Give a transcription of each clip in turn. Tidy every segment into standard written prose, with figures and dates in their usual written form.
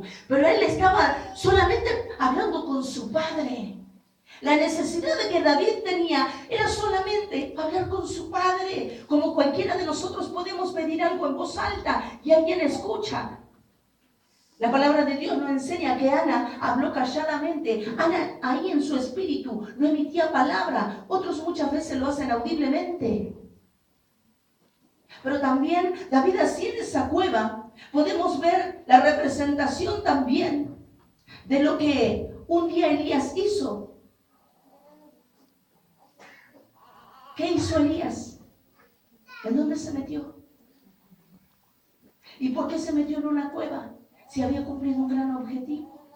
espíritu. Pero él estaba solamente hablando con su padre. La necesidad de que David tenía era solamente hablar con su padre. Como cualquiera de nosotros podemos pedir algo en voz alta y alguien escucha. La palabra de Dios nos enseña que Ana habló calladamente. Ana ahí en su espíritu no emitía palabra. Otros muchas veces lo hacen audiblemente. Pero también David así en esa cueva podemos ver la representación también de lo que un día Elías hizo. ¿Qué hizo Elías? ¿En dónde se metió? ¿Y por qué se metió en una cueva si había cumplido un gran objetivo?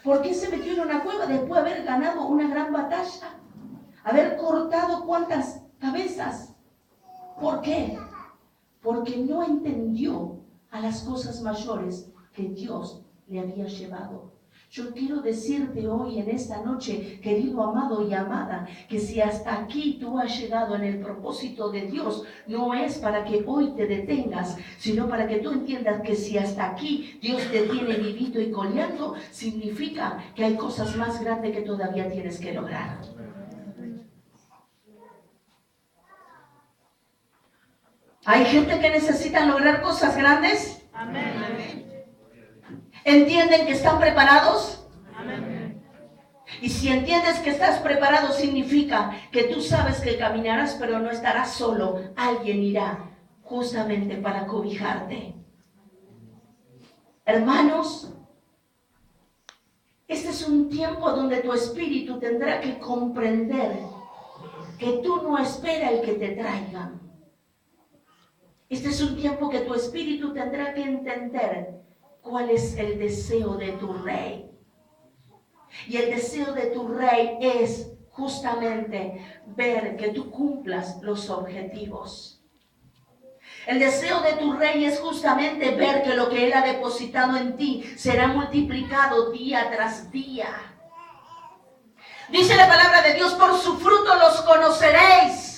¿Por qué se metió en una cueva después de haber ganado una gran batalla? Haber cortado cuántas cabezas. ¿Por qué? Porque no entendió a las cosas mayores que Dios le había llevado. Yo quiero decirte hoy en esta noche, querido amado y amada, que si hasta aquí tú has llegado en el propósito de Dios, no es para que hoy te detengas, sino para que tú entiendas que si hasta aquí Dios te tiene vivito y coleando, significa que hay cosas más grandes que todavía tienes que lograr. ¿Hay gente que necesita lograr cosas grandes? Amén. ¿Entienden que están preparados? Amén. Y si entiendes que estás preparado, significa que tú sabes que caminarás, pero no estarás solo. Alguien irá justamente para cobijarte. Hermanos, este es un tiempo donde tu espíritu tendrá que comprender que tú no esperas el que te traigan. Este es un tiempo que tu espíritu tendrá que entender cuál es el deseo de tu rey. Y el deseo de tu rey es justamente ver que tú cumplas los objetivos. El deseo de tu rey es justamente ver que lo que él ha depositado en ti será multiplicado día tras día. Dice la palabra de Dios, por su fruto los conoceréis.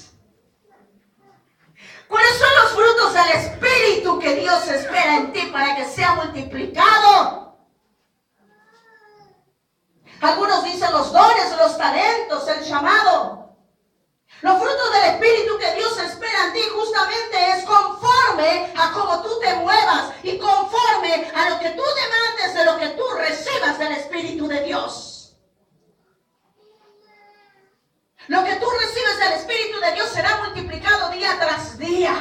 ¿Cuáles son los frutos del Espíritu que Dios espera en ti para que sea multiplicado? Algunos dicen los dones, los talentos, el llamado. Los frutos del Espíritu que Dios espera en ti justamente es conforme a cómo tú te muevas y conforme a lo que tú demandes de lo que tú recibas del Espíritu de Dios. Lo que tú recibes del Espíritu de Dios será multiplicado día tras día.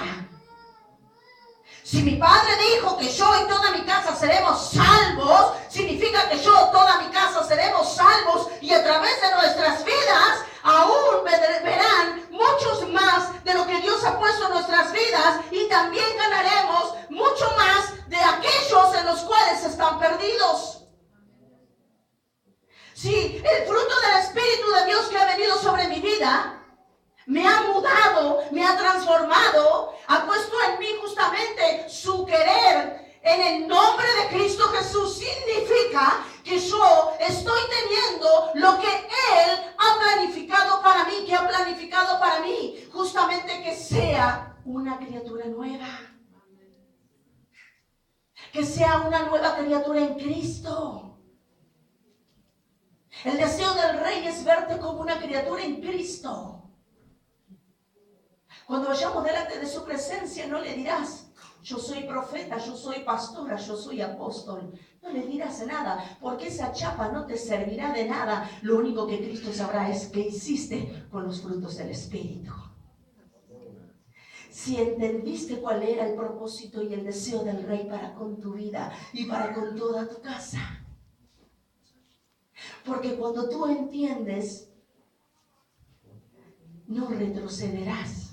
Si mi padre dijo que yo y toda mi casa seremos salvos, significa que yo y toda mi casa seremos salvos, y a través de nuestras vidas aún verán muchos más de lo que Dios ha puesto en nuestras vidas, y también ganaremos mucho más de aquellos en los cuales están perdidos. Si el fruto del Espíritu de Dios que ha venido sobre mi vida me ha mudado, me ha transformado, ha puesto en mí justamente su querer en el nombre de Cristo Jesús, significa que yo estoy teniendo lo que Él ha planificado para mí, que ha planificado para mí, justamente que sea una criatura nueva. Que sea una nueva criatura en Cristo. El deseo del Rey es verte como una criatura en Cristo. Cuando vayamos delante de su presencia, no le dirás, yo soy profeta, yo soy pastora, yo soy apóstol. No le dirás nada, porque esa chapa no te servirá de nada. Lo único que Cristo sabrá es qué hiciste con los frutos del Espíritu. Si entendiste cuál era el propósito y el deseo del Rey para con tu vida y para con toda tu casa. Porque cuando tú entiendes, no retrocederás,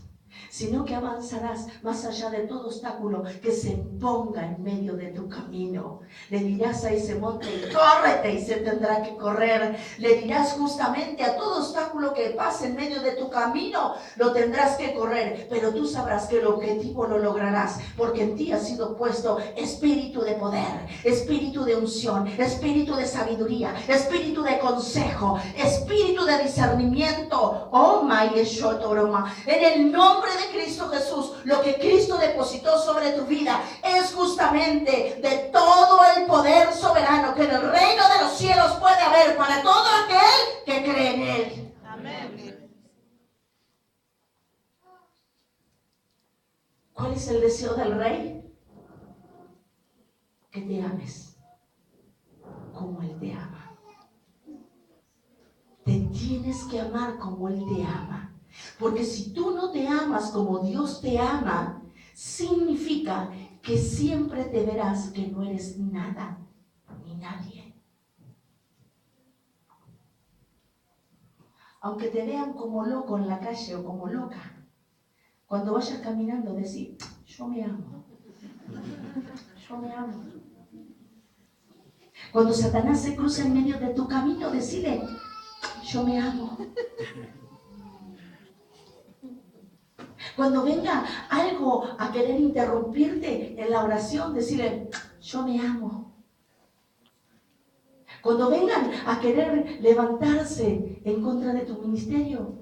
sino que avanzarás más allá de todo obstáculo que se ponga en medio de tu camino. Le dirás a ese monte, córrete, y se tendrá que correr. Le dirás justamente a todo obstáculo que pase en medio de tu camino, lo tendrás que correr. Pero tú sabrás que el objetivo lo lograrás, porque en ti ha sido puesto espíritu de poder, espíritu de unción, espíritu de sabiduría, espíritu de consejo, espíritu de discernimiento. Oh my Eshotoroma. En el nombre de Cristo Jesús, lo que Cristo depositó sobre tu vida es justamente de todo el poder soberano que en el reino de los cielos puede haber para todo aquel que cree en Él. Amén. ¿Cuál es el deseo del Rey? Que te ames como Él te ama. Te tienes que amar como Él te ama. Porque si tú no te amas como Dios te ama, significa que siempre te verás que no eres nada ni nadie. Aunque te vean como loco en la calle o como loca, cuando vayas caminando decir, yo me amo. Yo me amo. Cuando Satanás se cruza en medio de tu camino, decile, yo me amo. Cuando venga algo a querer interrumpirte en la oración, decile, yo me amo. Cuando vengan a querer levantarse en contra de tu ministerio,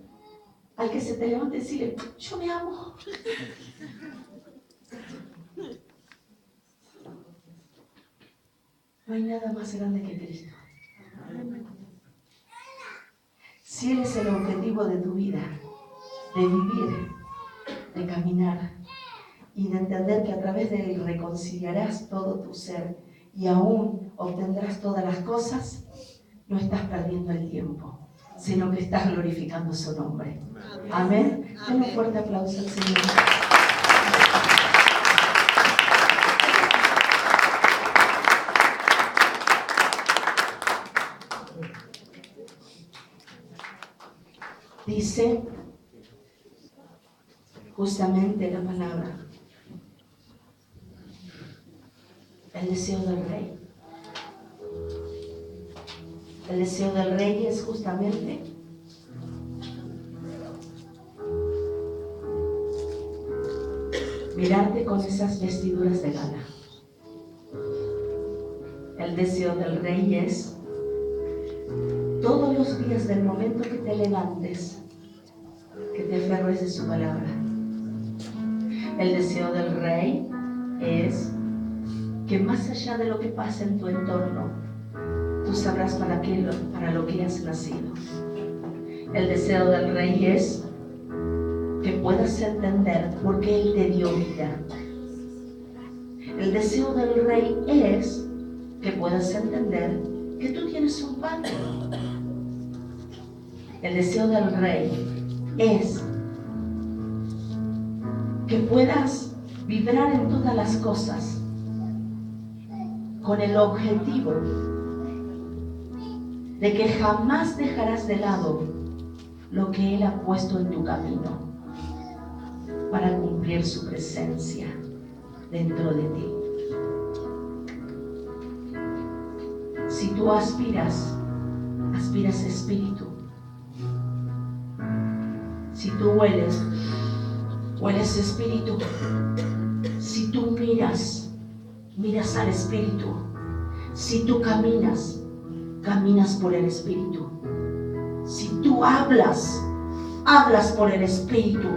al que se te levante, decile, yo me amo. No hay nada más grande que Cristo. Si Él es el objetivo de tu vida, de vivir, de caminar y de entender que a través de Él reconciliarás todo tu ser y aún obtendrás todas las cosas, no estás perdiendo el tiempo, sino que estás glorificando su nombre. Amén. Den un fuerte aplauso al Señor. Dice justamente la palabra, el deseo del Rey. El deseo del Rey es justamente mirarte con esas vestiduras de gala. El deseo del Rey es todos los días del momento que te levantes, que te aferres de su palabra. El deseo del Rey es que más allá de lo que pasa en tu entorno, tú sabrás para lo que has nacido. El deseo del Rey es que puedas entender por qué Él te dio vida. El deseo del Rey es que puedas entender que tú tienes un Padre. El deseo del Rey es que puedas vibrar en todas las cosas con el objetivo de que jamás dejarás de lado lo que Él ha puesto en tu camino para cumplir su presencia dentro de ti. Si tú aspiras espíritu. Si tú hueles espíritu. Si tú miras al espíritu. Si tú caminas por el espíritu. Si tú hablas por el espíritu.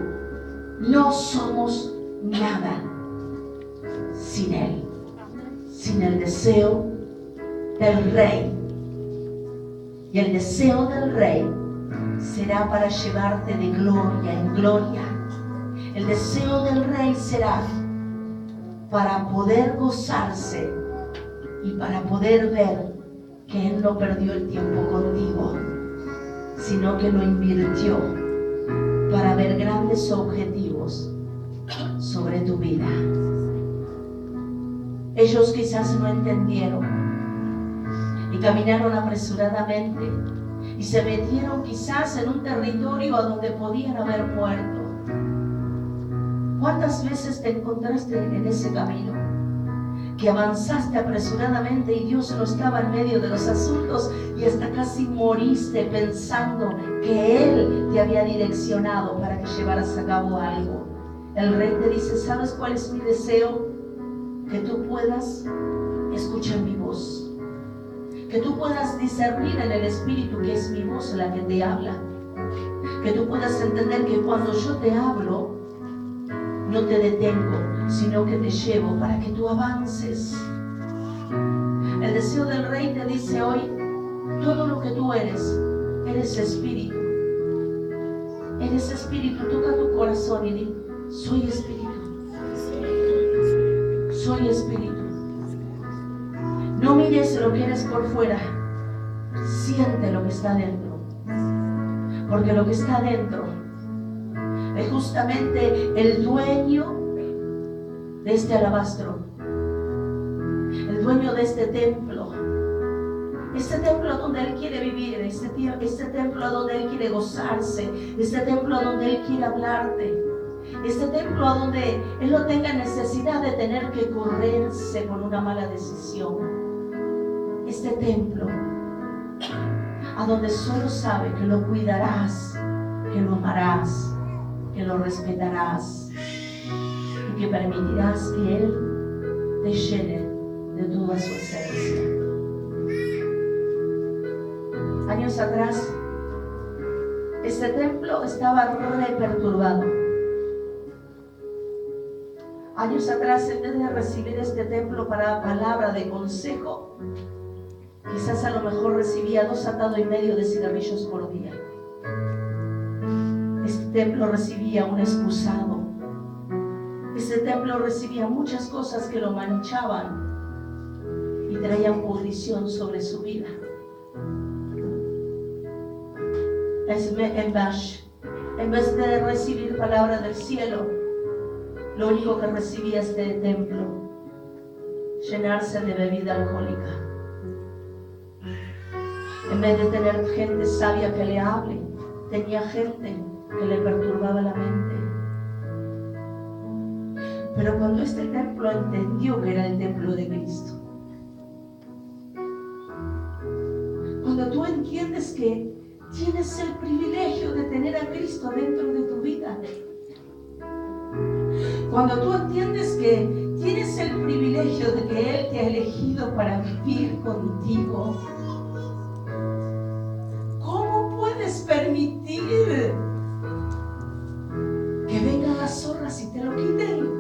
No somos nada sin Él, sin el deseo del Rey. Y el deseo del Rey será para llevarte de gloria en gloria. El deseo del Rey será para poder gozarse y para poder ver que Él no perdió el tiempo contigo, sino que lo invirtió para ver grandes objetivos sobre tu vida. Ellos quizás no entendieron y caminaron apresuradamente y se metieron quizás en un territorio a donde podían haber muerto. ¿Cuántas veces te encontraste en ese camino? Que avanzaste apresuradamente y Dios no estaba en medio de los asuntos y hasta casi moriste pensando que Él te había direccionado para que llevaras a cabo algo. El Rey te dice, ¿sabes cuál es mi deseo? Que tú puedas escucha mi voz. Que tú puedas discernir en el Espíritu que es mi voz la que te habla. Que tú puedas entender que cuando yo te hablo, no te detengo, sino que te llevo para que tú avances. El deseo del Rey te dice hoy, todo lo que tú eres espíritu. Eres espíritu, toca tu corazón y di, soy espíritu. Soy espíritu. No mires lo que eres por fuera, siente lo que está dentro. Porque lo que está dentro es justamente el dueño de este alabastro, el dueño de este templo donde Él quiere vivir, este templo donde Él quiere gozarse, este templo donde Él quiere hablarte, este templo a donde Él no tenga necesidad de tener que correrse con una mala decisión, este templo a donde solo sabe que lo cuidarás, que lo amarás, que lo respetarás y que permitirás que Él te llene de toda su esencia. Años atrás, este templo estaba re perturbado. Años atrás, en vez de recibir este templo para palabra de consejo, quizás a lo mejor recibía 2 atados y medio de cigarrillos por día. Este templo recibía un excusado. Este templo recibía muchas cosas que lo manchaban y traían pudrición sobre su vida. En vez de recibir palabra del cielo, lo único que recibía este templo, llenarse de bebida alcohólica. En vez de tener gente sabia que le hable, tenía gente que le perturbaba la mente. Pero cuando este templo entendió que era el templo de Cristo, cuando tú entiendes que tienes el privilegio de tener a Cristo dentro de tu vida, cuando tú entiendes que tienes el privilegio de que Él te ha elegido para vivir contigo, ¿cómo puedes permitir que vengan las zorras y te lo quiten?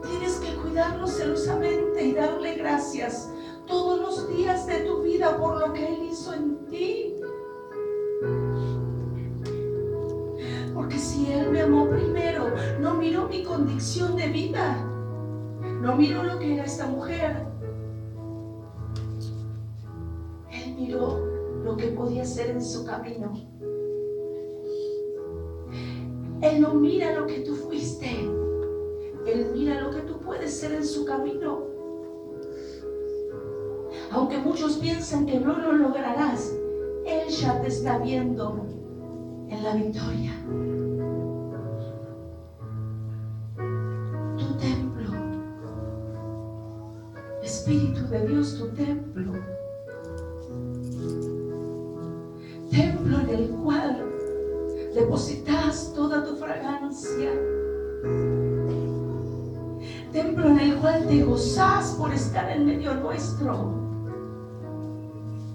Tienes que cuidarlo celosamente y darle gracias todos los días de tu vida por lo que Él hizo en ti. Porque si Él me amó primero, no miró mi condición de vida, no miró lo que era esta mujer. Él miró lo que podía ser en su camino. Él no mira lo que tú fuiste, Él mira lo que tú puedes ser en su camino. Aunque muchos piensan que no lo lograrás, Él ya te está viendo en la victoria. Tu templo, Espíritu de Dios, tu templo. Templo en el cual depositas toda tu fragancia. Templo en el cual te gozas por estar en medio nuestro.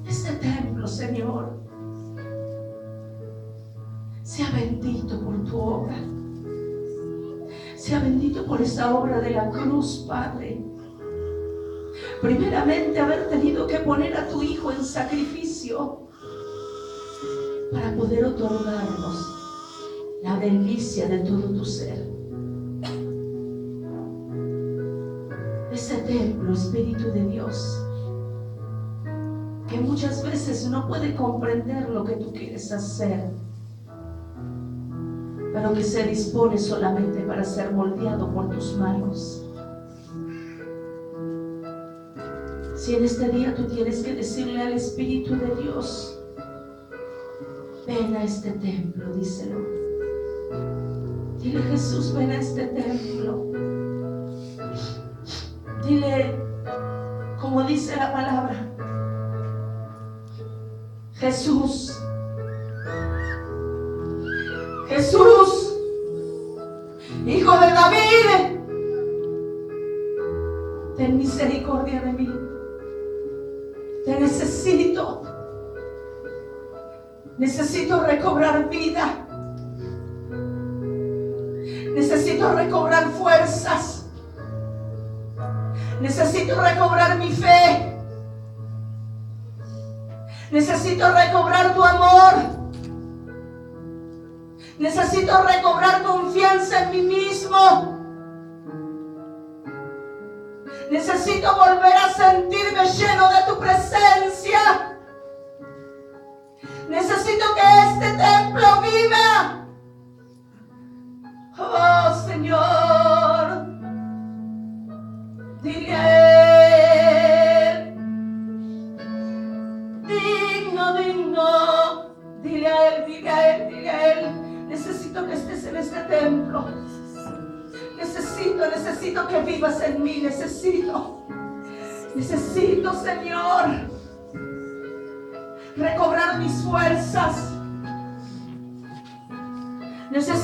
Este templo, Señor, sea bendito por tu obra. Sea bendito por esa obra de la cruz, Padre. Primeramente, haber tenido que poner a tu Hijo en sacrificio para poder otorgarnos la delicia de todo tu ser. Ese templo, Espíritu de Dios, que muchas veces no puede comprender lo que tú quieres hacer, pero que se dispone solamente para ser moldeado por tus manos. Si en este día tú tienes que decirle al Espíritu de Dios, ven a este templo, díselo. Dile, Jesús, ven a este templo. Dile, como dice la palabra, Jesús, Jesús, Hijo de David, ten misericordia de mí. Te necesito. Necesito recobrar vida. Necesito recobrar fuerzas. Necesito recobrar mi fe. Necesito recobrar tu amor. Necesito recobrar confianza en mí mismo. Necesito volver a sentirme lleno de tu presencia. Necesito que este templo viva. Oh, Señor. Dile a Él. Digno, digno. Dile a Él, dile a Él, dile a Él. Necesito que estés en este templo. Necesito que vivas en mí. Necesito, Señor, recobrar mis fuerzas. Necesito